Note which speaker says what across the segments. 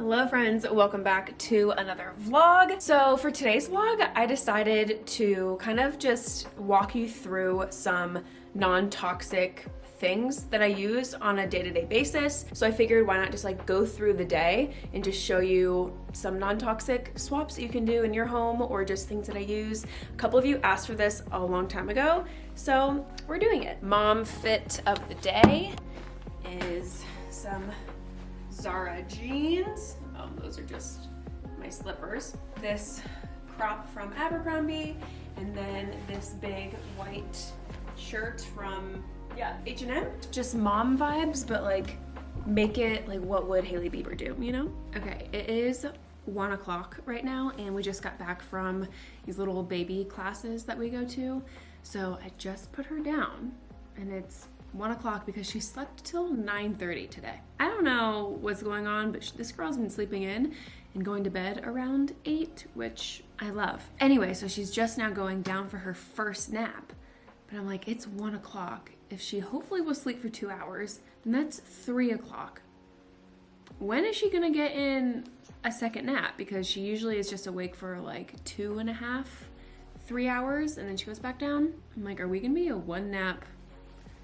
Speaker 1: Hello friends, welcome back to another vlog. So for today's vlog, I decided to kind of just walk you through some non-toxic things that I use on a day-to-day basis. So I figured why not just like go through the day and just show you some non-toxic swaps that you can do in your home or just things that I use. A couple of you asked for this a long time ago, so we're doing it. Mom fit of the day is some Zara jeans. Those are just my slippers. This crop from Abercrombie, and then this big white shirt from H&M. Just mom vibes, but like make it like what would Hailey Bieber do, you know? Okay, it is 1 o'clock right now, and we just got back from these little baby classes that we go to. So I just put her down, and it's 1 o'clock because she slept till 9:30 today. I don't know what's going on, but this girl's been sleeping in and going to bed around 8, which I love. Anyway, so she's just now going down for her first nap. But I'm like, it's 1 o'clock. If she hopefully will sleep for 2 hours, then that's 3 o'clock. When is she gonna get in a second nap? Because she usually is just awake for like 2.5, 3 hours, and then she goes back down. I'm like, are we gonna be a one nap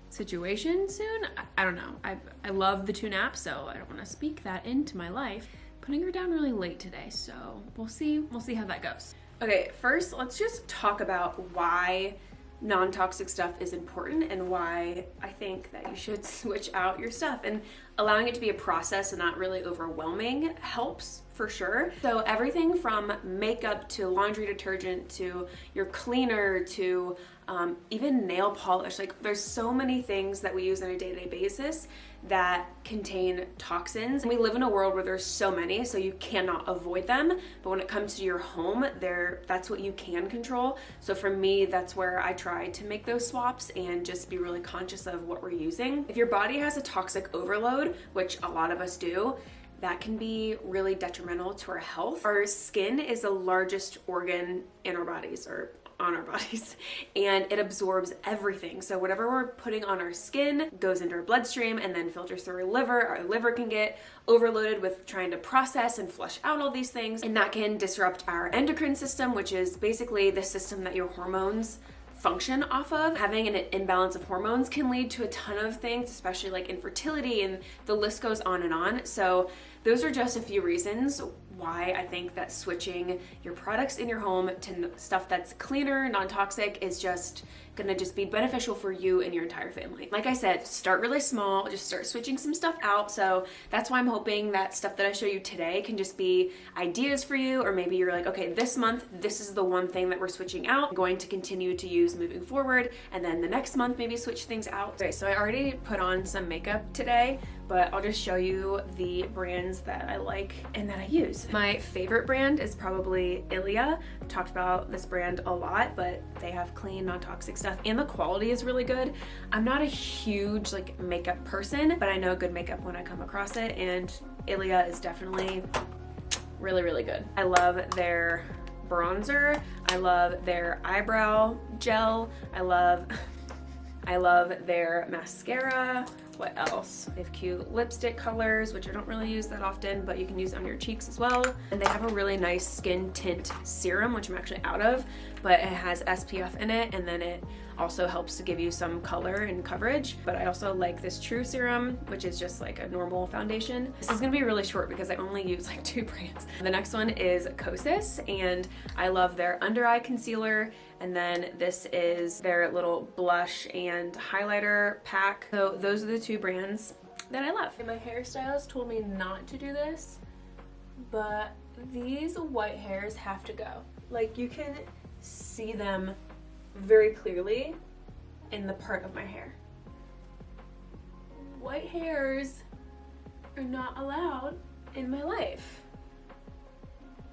Speaker 1: situation soon? I don't know. I love the 2 naps, so I don't want to speak that into my life. Putting her down really late today, so we'll see how that goes. Okay, first let's just talk about why non-toxic stuff is important and why I think that you should switch out your stuff, and allowing it to be a process and not really overwhelming helps for sure. So everything from makeup to laundry detergent to your cleaner to even nail polish, like there's so many things that we use on a day-to-day basis that contain toxins. And we live in a world where there's so many, so you cannot avoid them. But when it comes to your home, that's what you can control. So for me, that's where I try to make those swaps and just be really conscious of what we're using. If your body has a toxic overload, which a lot of us do, that can be really detrimental to our health. Our skin is the largest organ in our bodies, or on our bodies, and it absorbs everything. So whatever we're putting on our skin goes into our bloodstream and then filters through our liver. Our liver can get overloaded with trying to process and flush out all these things, and that can disrupt our endocrine system, which is basically the system that your hormones function off of. Having an imbalance of hormones can lead to a ton of things, especially like infertility, and the list goes on and on. So those are just a few reasons why I think that switching your products in your home to stuff that's cleaner, non-toxic is just gonna just be beneficial for you and your entire family. Like I said, start really small, just start switching some stuff out. So that's why I'm hoping that stuff that I show you today can just be ideas for you, or maybe you're like, okay, this month, this is the one thing that we're switching out, I'm going to continue to use moving forward, and then the next month maybe switch things out. Okay, so I already put on some makeup today, but I'll just show you the brands that I like and that I use. My favorite brand is probably Ilia. I've talked about this brand a lot, but they have clean, non-toxic stuff, and the quality is really good. I'm not a huge like makeup person, but I know good makeup when I come across it, and Ilia is definitely really, really good. I love their bronzer. I love their eyebrow gel. I love their mascara. What else? They have cute lipstick colors, which I don't really use that often, but you can use on your cheeks as well. And they have a really nice skin tint serum, which I'm actually out of, but it has SPF in it, and then it also helps to give you some color and coverage. But I also like this True Serum, which is just like a normal foundation. This is gonna be really short because I only use like 2 brands. The next one is Kosas, and I love their under eye concealer, and then this is their little blush and highlighter pack. So those are the 2 brands that I love. And my hairstylist told me not to do this, but these white hairs have to go. Like, you can see them very clearly in the part of my hair. White hairs are not allowed in my life.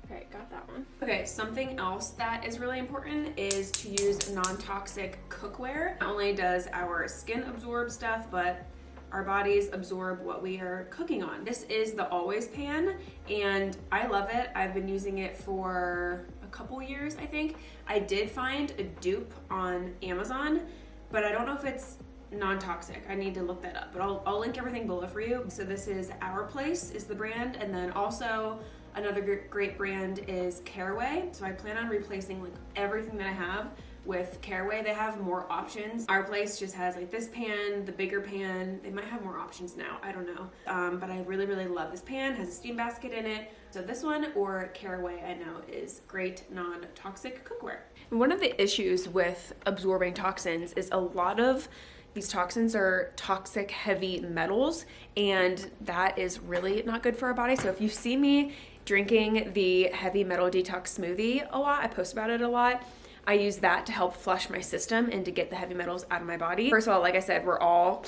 Speaker 1: Okay, got that one. Okay, something else that is really important is to use non-toxic cookware. Not only does our skin absorb stuff, but our bodies absorb what we are cooking on. This is the Always pan, and I love it. I've been using it for a couple years, I think. I did find a dupe on Amazon, but I don't know if it's non-toxic. I need to look that up, but I'll link everything below for you. So this is Our Place is the brand, and then also another great brand is Caraway. So I plan on replacing like everything that I have with Caraway. They have more options. Our Place just has like this pan, the bigger pan. They might have more options now, I don't know. But I really, really love this pan. It has a steam basket in it. So this one or Caraway I know is great non-toxic cookware. One of the issues with absorbing toxins is a lot of these toxins are toxic heavy metals, and that is really not good for our body. So if you see me drinking the heavy metal detox smoothie a lot, I post about it a lot, I use that to help flush my system and to get the heavy metals out of my body. First of all, like I said, we're all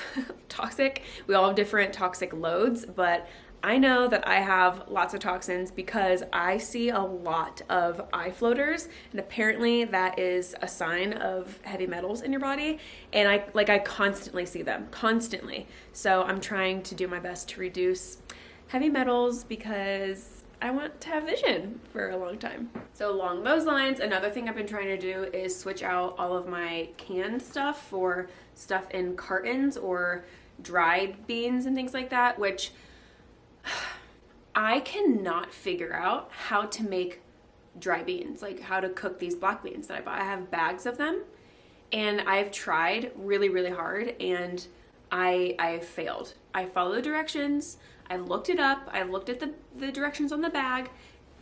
Speaker 1: toxic. We all have different toxic loads, but I know that I have lots of toxins because I see a lot of eye floaters, and apparently that is a sign of heavy metals in your body, and I constantly see them, constantly. So I'm trying to do my best to reduce heavy metals because I want to have vision for a long time. So along those lines, another thing I've been trying to do is switch out all of my canned stuff for stuff in cartons or dried beans and things like that, which I cannot figure out how to make dry beans, like how to cook these black beans that I bought. I have bags of them, and I've tried really, really hard, and I failed. I follow the directions, I've looked it up, I've looked at the directions on the bag.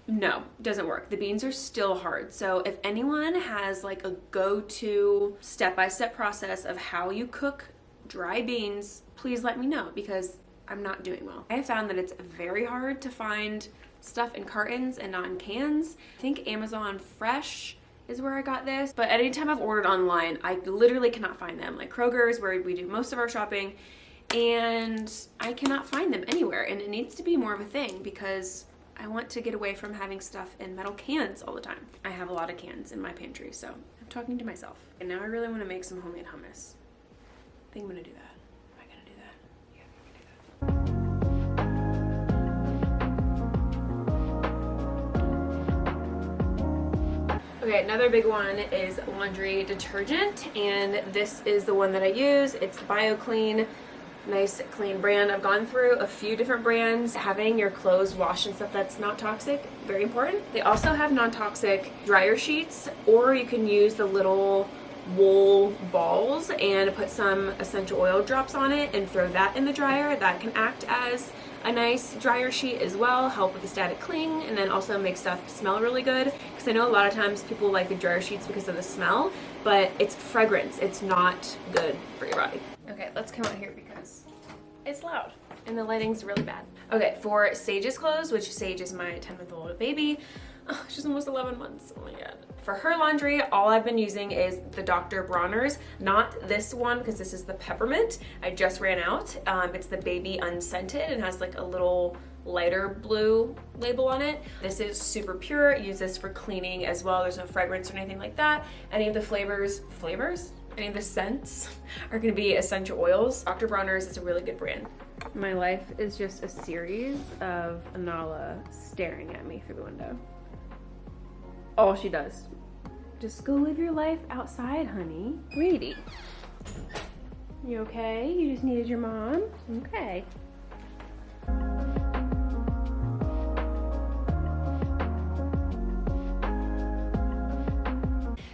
Speaker 1: No, it doesn't work. The beans are still hard. So if anyone has like a go-to step-by-step process of how you cook dry beans, please let me know, because I'm not doing well. I have found that it's very hard to find stuff in cartons and not in cans. I think Amazon Fresh is where I got this, but anytime I've ordered online, I literally cannot find them. Like Kroger's where we do most of our shopping, and I cannot find them anywhere, and it needs to be more of a thing because I want to get away from having stuff in metal cans all the time. I have a lot of cans in my pantry, so I'm talking to myself. And now I really want to make some homemade hummus. I think I'm gonna do that. Okay, another big one is laundry detergent, and this is the one that I use. It's BioClean, nice clean brand. I've gone through a few different brands. Having your clothes washed and stuff that's not toxic, very important. They also have non-toxic dryer sheets, or you can use the little wool balls and put some essential oil drops on it and throw that in the dryer. That can act as a nice dryer sheet as well, help with the static cling, and then also make stuff smell really good, because I know a lot of times people like the dryer sheets because of the smell, but it's fragrance. It's not good for your body. Okay, let's come out here because it's loud and the lighting's really bad. Okay, for Sage's clothes, which Sage is my 10-month-old baby. Oh, she's almost 11 months. Oh my god. For her laundry, all I've been using is the Dr. Bronner's, not this one because this is the peppermint. I just ran out. It's the baby unscented and has like a little lighter blue label on it. This is super pure. I use this for cleaning as well. There's no fragrance or anything like that. Any of the flavors? Any of the scents are going to be essential oils. Dr. Bronner's is a really good brand. My life is just a series of Anala staring at me through the window. All she does. Just go live your life outside, honey. Sweetie. You okay? You just needed your mom? Okay.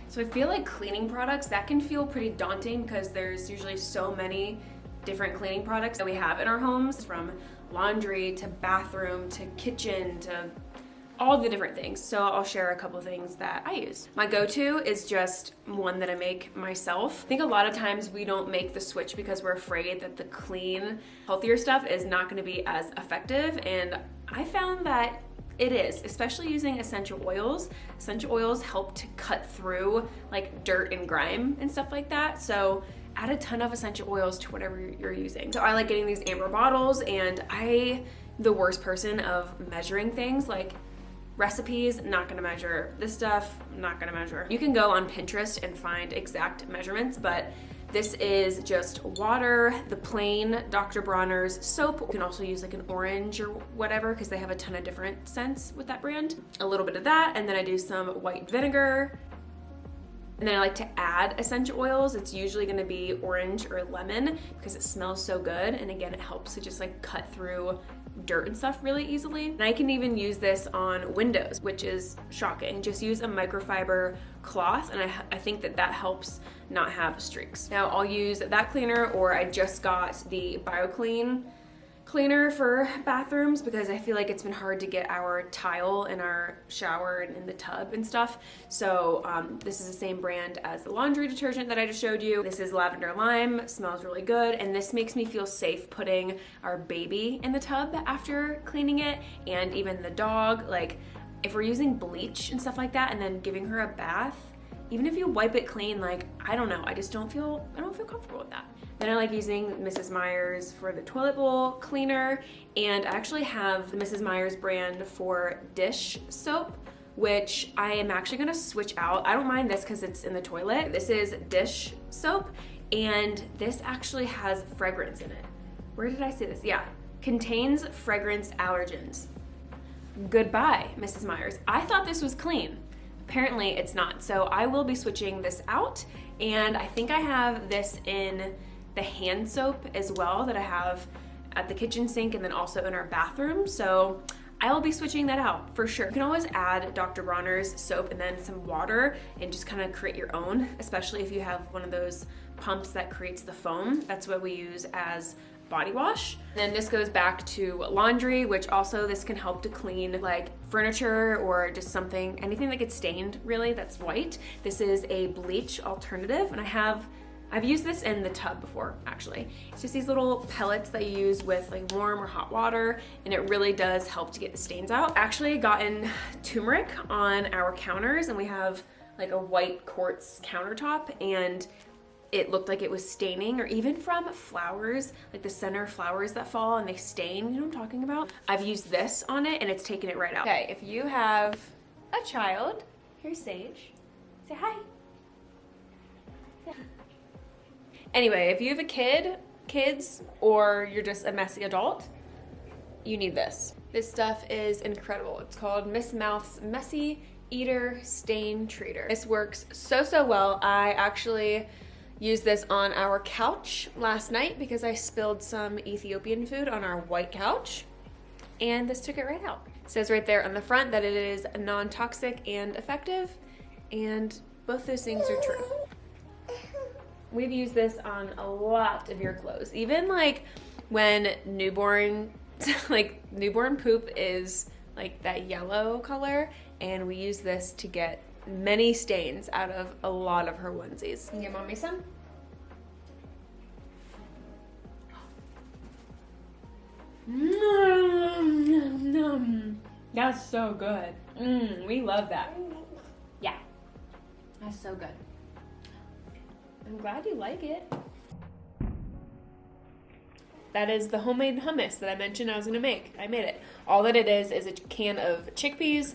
Speaker 1: So I feel like cleaning products, that can feel pretty daunting because there's usually so many different cleaning products that we have in our homes, from laundry to bathroom to kitchen to all the different things. So I'll share a couple things that I use. My go-to is just one that I make myself. I think a lot of times we don't make the switch because we're afraid that the clean, healthier stuff is not going to be as effective, and I found that it is, especially using essential oils. Essential oils help to cut through like dirt and grime and stuff like that. So add a ton of essential oils to whatever you're using. So I like getting these amber bottles, and the worst person of measuring things, like recipes, not gonna measure. This stuff, not gonna measure. You can go on Pinterest and find exact measurements, but this is just water, the plain Dr. Bronner's soap. You can also use like an orange or whatever because they have a ton of different scents with that brand. A little bit of that, and then I do some white vinegar. And then I like to add essential oils. It's usually gonna be orange or lemon because it smells so good. And again, it helps to just like cut through dirt and stuff really easily. And I can even use this on windows, which is shocking. Just use a microfiber cloth, and I think that that helps not have streaks. Now I'll use that cleaner, or I just got the BioClean cleaner for bathrooms because I feel like it's been hard to get our tile in our shower and in the tub and stuff. So this is the same brand as the laundry detergent that I just showed you. This is lavender lime, smells really good, and this makes me feel safe putting our baby in the tub after cleaning it, and even the dog. Like if we're using bleach and stuff like that and then giving her a bath, even if you wipe it clean, like I don't know, I don't feel comfortable with that. Then I like using Mrs. Meyer's for the toilet bowl cleaner, and I actually have the Mrs. Meyer's brand for dish soap, which I am actually gonna switch out. I don't mind this because it's in the toilet. This is dish soap, and this actually has fragrance in it. Where did I see this? Yeah, contains fragrance allergens. Goodbye, Mrs. Meyer's. I thought this was clean. Apparently it's not. So I will be switching this out, and I think I have this in the hand soap as well that I have at the kitchen sink and then also in our bathroom. So I will be switching that out for sure. You can always add Dr. Bronner's soap and then some water and just kind of create your own, especially if you have one of those pumps that creates the foam. That's what we use as body wash. And then this goes back to laundry, which also this can help to clean like furniture or just something, anything that gets stained really that's white. This is a bleach alternative, and I've used this in the tub before, actually. It's just these little pellets that you use with like warm or hot water, and it really does help to get the stains out. Actually gotten turmeric on our counters, and we have like a white quartz countertop, and it looked like it was staining, or even from flowers, like the center flowers that fall and they stain, you know what I'm talking about? I've used this on it and it's taken it right out. Okay, if you have a child, here's Sage. Say hi. Anyway, if you have a kids, or you're just a messy adult, you need this. This stuff is incredible. It's called Miss Mouth's Messy Eater Stain Treater. This works so well. I actually used this on our couch last night because I spilled some Ethiopian food on our white couch, and this took it right out. It says right there on the front that it is non-toxic and effective, and both those things are true. We've used this on a lot of your clothes, even like when newborn poop is like that yellow color, and we use this to get many stains out of a lot of her onesies. Can you give mommy some? That's so good. We love that. Yeah, that's so good. I'm glad you like it. That is the homemade hummus that I mentioned I was gonna make. I made it. All that it is a can of chickpeas,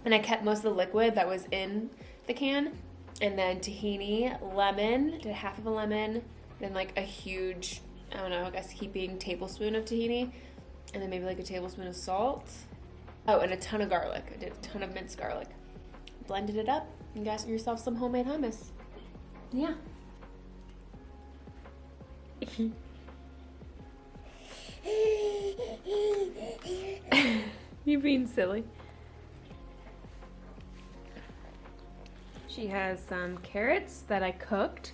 Speaker 1: and I kept most of the liquid that was in the can, and then tahini, lemon, did half of a lemon, then like a huge, I don't know, I guess heaping tablespoon of tahini, and then maybe like a tablespoon of salt. Oh, and a ton of garlic. I did a ton of minced garlic. Blended it up and got yourself some homemade hummus. Yeah. You being silly. She has some carrots that I cooked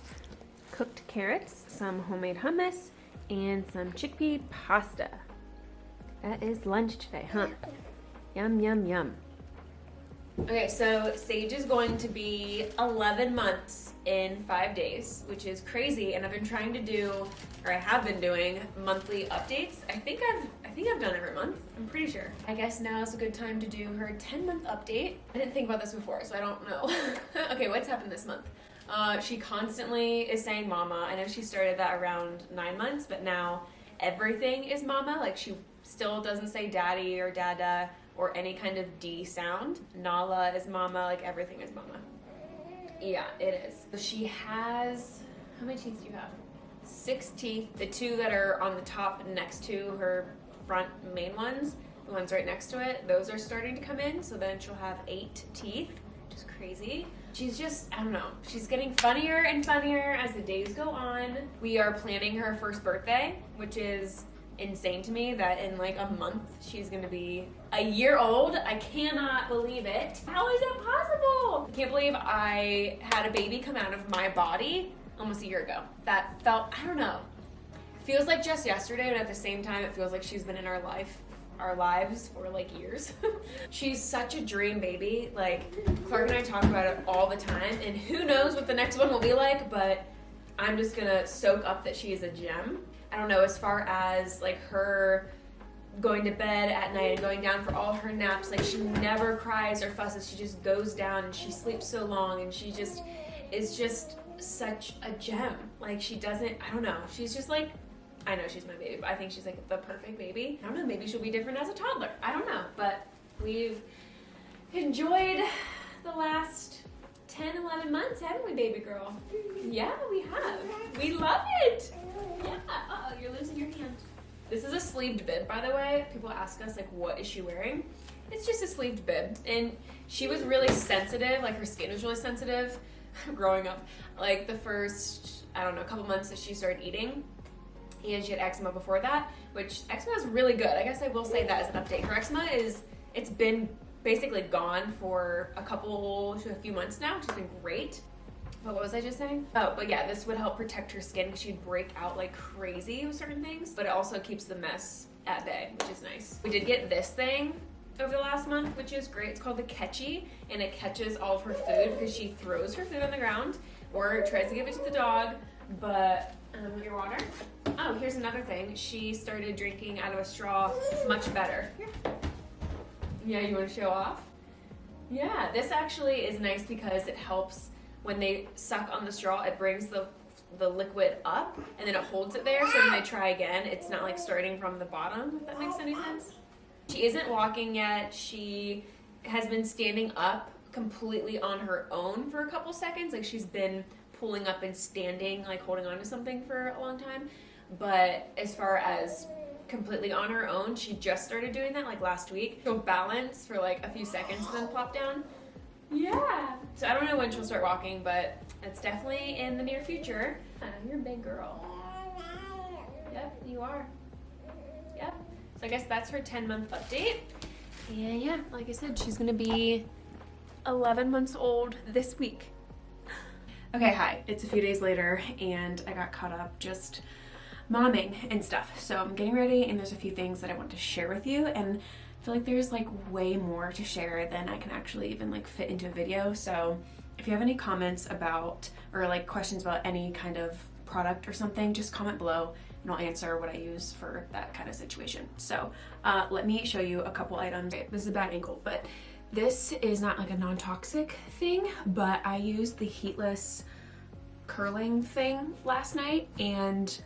Speaker 1: carrots, some homemade hummus, and some chickpea pasta. That is lunch today, huh? Yum, yum, yum. Okay, so Sage is going to be 11 months in 5 days, which is crazy, and I've been trying to do, or I have been doing, monthly updates. I think I've done every month, I'm pretty sure. I guess now is a good time to do her 10-month update. I didn't think about this before, so I don't know. Okay, what's happened this month? She constantly is saying mama. I know she started that around 9 months, but now everything is mama. Like she still doesn't say daddy or dada or any kind of D sound. Nala is mama, like everything is mama. Yeah, it is. So she has, how many teeth do you have? 6 teeth. The 2 that are on the top next to her front main ones, the ones right next to it, those are starting to come in. So then she'll have 8 teeth, which is crazy. she's just, I don't know, she's getting funnier and funnier as the days go on. We are planning her first birthday, which is insane to me that in like a month she's gonna be a year old. I cannot believe it. How is that possible? I can't believe I had a baby come out of my body almost a year ago. That felt, I don't know, feels like just yesterday, but at the same time it feels like she's been in our lives for like years. She's such a dream baby. Like, Clark and I talk about it all the time, and who knows what the next one will be like, but I'm just gonna soak up that she is a gem. I don't know, as far as like her going to bed at night and going down for all her naps, like she never cries or fusses. She just goes down and she sleeps so long, and she just is just such a gem. Like, she doesn't, I don't know, she's just like, I know she's my baby, but I think she's like the perfect baby. I don't know, maybe she'll be different as a toddler. I don't know, but we've enjoyed the last 10, 11 months, haven't we, baby girl? Yeah, we have. We love it. Yeah. Uh-oh, you're losing your hand. This is a sleeved bib, by the way. People ask us, like, what is she wearing? It's just a sleeved bib. And she was really sensitive, like her skin was really sensitive growing up. Like the first, I don't know, couple months that she started eating. And she had eczema before that, which eczema is really good. I guess I will say that as an update. Her eczema it's been basically gone for a couple to a few months now, which has been great. But what was I just saying? Oh, but yeah, this would help protect her skin because she'd break out like crazy with certain things, but it also keeps the mess at bay, which is nice. We did get this thing over the last month, which is great. It's called the Catchy, and it catches all of her food because she throws her food on the ground or tries to give it to the dog, but your water. Oh, here's another thing. She started drinking out of a straw much better. Here. Yeah, you want to show off? Yeah, this actually is nice because it helps when they suck on the straw. It brings the liquid up and then it holds it there, so when they try again, it's not like starting from the bottom, if that makes any sense. She isn't walking yet. She has been standing up completely on her own for a couple seconds. Like, she's been pulling up and standing, like holding on to something for a long time. But as far as completely on her own, she just started doing that like last week. She'll balance for like a few seconds and then plop down. Yeah. So I don't know when she'll start walking, but it's definitely in the near future. You're a big girl. Yep, you are. Yep. So I guess that's her 10-month update. And yeah, like I said, she's gonna be 11 months old this week. Okay, hi, it's a few days later and I got caught up just momming and stuff. So I'm getting ready and there's a few things that I want to share with you, and I feel like there's like way more to share than I can actually even like fit into a video. So if you have any comments about or like questions about any kind of product or something, just comment below and I'll answer what I use for that kind of situation. So let me show you a couple items. Okay, this is a bad angle, but this is not like a non-toxic thing, but I used the heatless curling thing last night and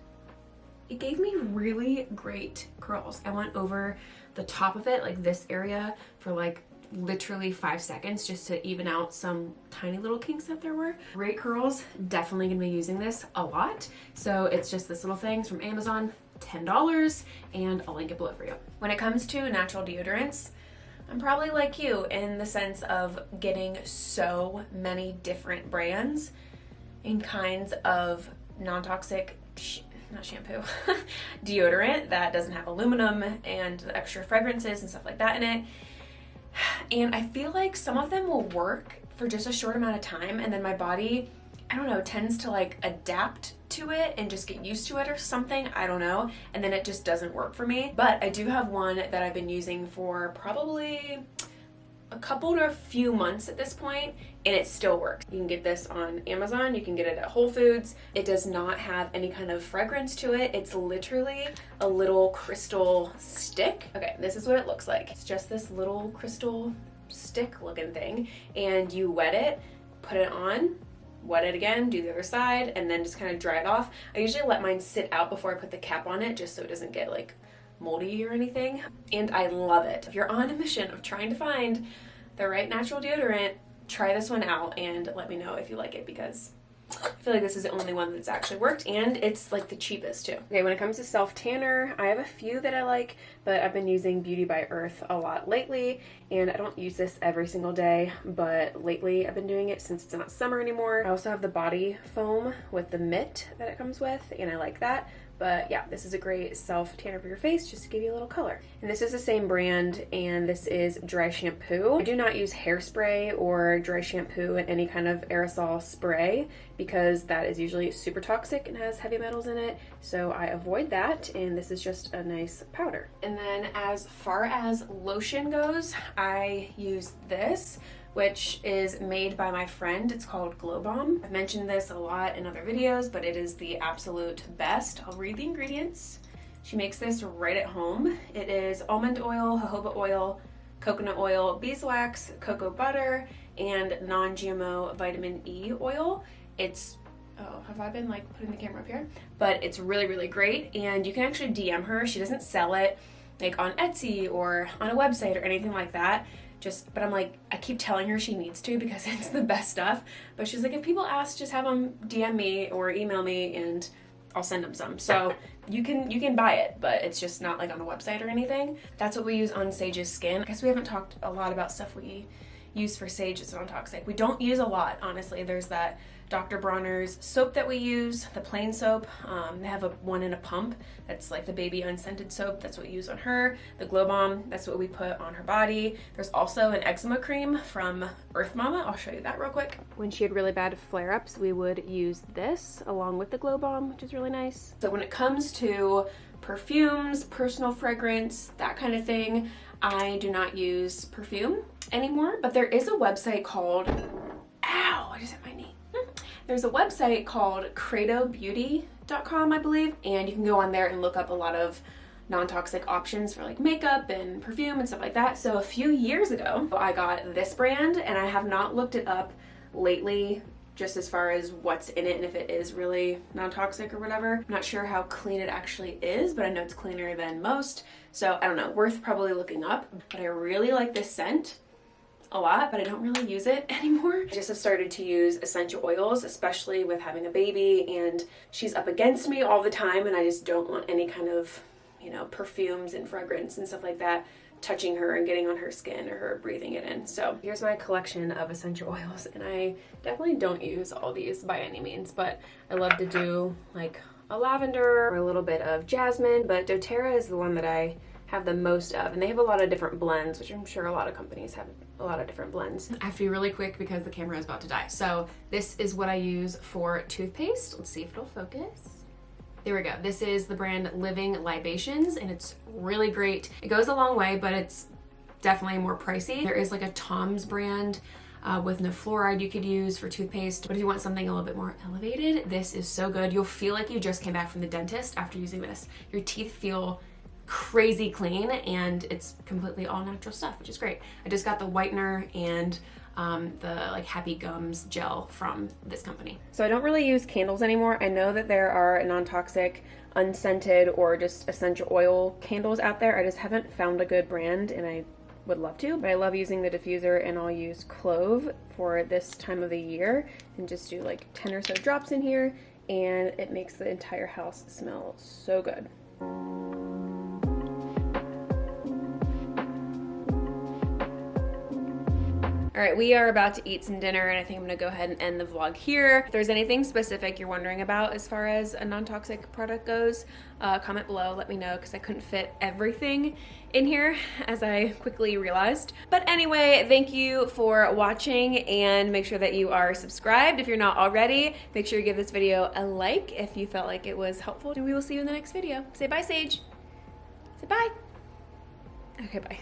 Speaker 1: it gave me really great curls. I went over the top of it, like this area, for like literally 5 seconds just to even out some tiny little kinks that there were. Great curls, definitely gonna be using this a lot. So it's just this little thing from Amazon, $10, and I'll link it below for you. When it comes to natural deodorants, I'm probably like you in the sense of getting so many different brands and kinds of non-toxic, not shampoo, deodorant that doesn't have aluminum and extra fragrances and stuff like that in it. And I feel like some of them will work for just a short amount of time, and then my body, I don't know, tends to like adapt to it and just get used to it or something, I don't know, and then it just doesn't work for me. But I do have one that I've been using for probably a couple to a few months at this point, and it still works. You can get this on Amazon, you can get it at Whole Foods. It does not have any kind of fragrance to it. It's literally a little crystal stick. Okay, this is what it looks like. It's just this little crystal stick looking thing, and you wet it, put it on, wet it again, do the other side, and then just kind of dry it off. I usually let mine sit out before I put the cap on it, just so it doesn't get like moldy or anything, and I love it. If you're on a mission of trying to find the right natural deodorant, try this one out and let me know if you like it, because I feel like this is the only one that's actually worked, and it's like the cheapest too. Okay, when it comes to self-tanner, I have a few that I like, but I've been using Beauty by Earth a lot lately, and I don't use this every single day, but lately I've been doing it since it's not summer anymore. I also have the body foam with the mitt that it comes with, and I like that. But yeah, this is a great self-tanner for your face just to give you a little color. And this is the same brand, and this is dry shampoo. I do not use hairspray or dry shampoo in any kind of aerosol spray because that is usually super toxic and has heavy metals in it. So I avoid that, and this is just a nice powder. And then as far as lotion goes, I use this, which is made by my friend. It's called Glowbomb. I've mentioned this a lot in other videos, but it is the absolute best. I'll read the ingredients. She makes this right at home. It is almond oil, jojoba oil, coconut oil, beeswax, cocoa butter, and non-GMO vitamin E oil. It's, oh, have I been like putting the camera up here? But it's really, really great, and you can actually DM her. She doesn't sell it like on Etsy or on a website or anything like that. But I'm like, I keep telling her she needs to because it's the best stuff. But she's like, if people ask, just have them DM me or email me and I'll send them some. So you can buy it, but it's just not like on the website or anything. That's what we use on Sage's skin. I guess we haven't talked a lot about stuff we use for Sage that's non-toxic. We don't use a lot, honestly. There's that Dr. Bronner's soap that we use, the plain soap. They have one in a pump that's like the baby unscented soap. That's what we use on her. The Glow Bomb, that's what we put on her body. There's also an eczema cream from Earth Mama. I'll show you that real quick. When she had really bad flare-ups, we would use this along with the Glow Bomb, which is really nice. So when it comes to perfumes, personal fragrance, that kind of thing, I do not use perfume anymore, but there is a website called, ow, I just hit my knee. There's a website called credobeauty.com, I believe, and you can go on there and look up a lot of non-toxic options for like makeup and perfume and stuff like that. So a few years ago, I got this brand, and I have not looked it up lately just as far as what's in it and if it is really non-toxic or whatever. I'm not sure how clean it actually is, but I know it's cleaner than most. So I don't know, worth probably looking up. But I really like this scent a lot, but I don't really use it anymore. I just have started to use essential oils, especially with having a baby, and she's up against me all the time, and I just don't want any kind of, you know, perfumes and fragrance and stuff like that touching her and getting on her skin or her breathing it in. So here's my collection of essential oils, and I definitely don't use all these by any means, but I love to do like a lavender or a little bit of jasmine, but doTERRA is the one that I have the most of, and they have a lot of different blends, which I'm sure a lot of companies have a lot of different blends. I have to be really quick because the camera is about to die. So this is what I use for toothpaste. Let's see if it'll focus. There we go. This is the brand Living Libations, and it's really great. It goes a long way, but it's definitely more pricey. There is like a Tom's brand with no fluoride you could use for toothpaste, but if you want something a little bit more elevated, this is so good. You'll feel like you just came back from the dentist after using this. Your teeth feel crazy clean, and it's completely all natural stuff, which is great. I just got the whitener and the like Happy Gums gel from this company. So I don't really use candles anymore. I know that there are non-toxic, unscented, or just essential oil candles out there. I just haven't found a good brand, and I would love to, but I love using the diffuser, and I'll use clove for this time of the year and just do like 10 or so drops in here, and it makes the entire house smell so good. All right, we are about to eat some dinner, and I think I'm gonna go ahead and end the vlog here. If there's anything specific you're wondering about as far as a non-toxic product goes, comment below, let me know, because I couldn't fit everything in here, as I quickly realized. But anyway, thank you for watching, and make sure that you are subscribed if you're not already. Make sure you give this video a like if you felt like it was helpful, and we will see you in the next video. Say bye, Sage. Say bye. Okay, bye.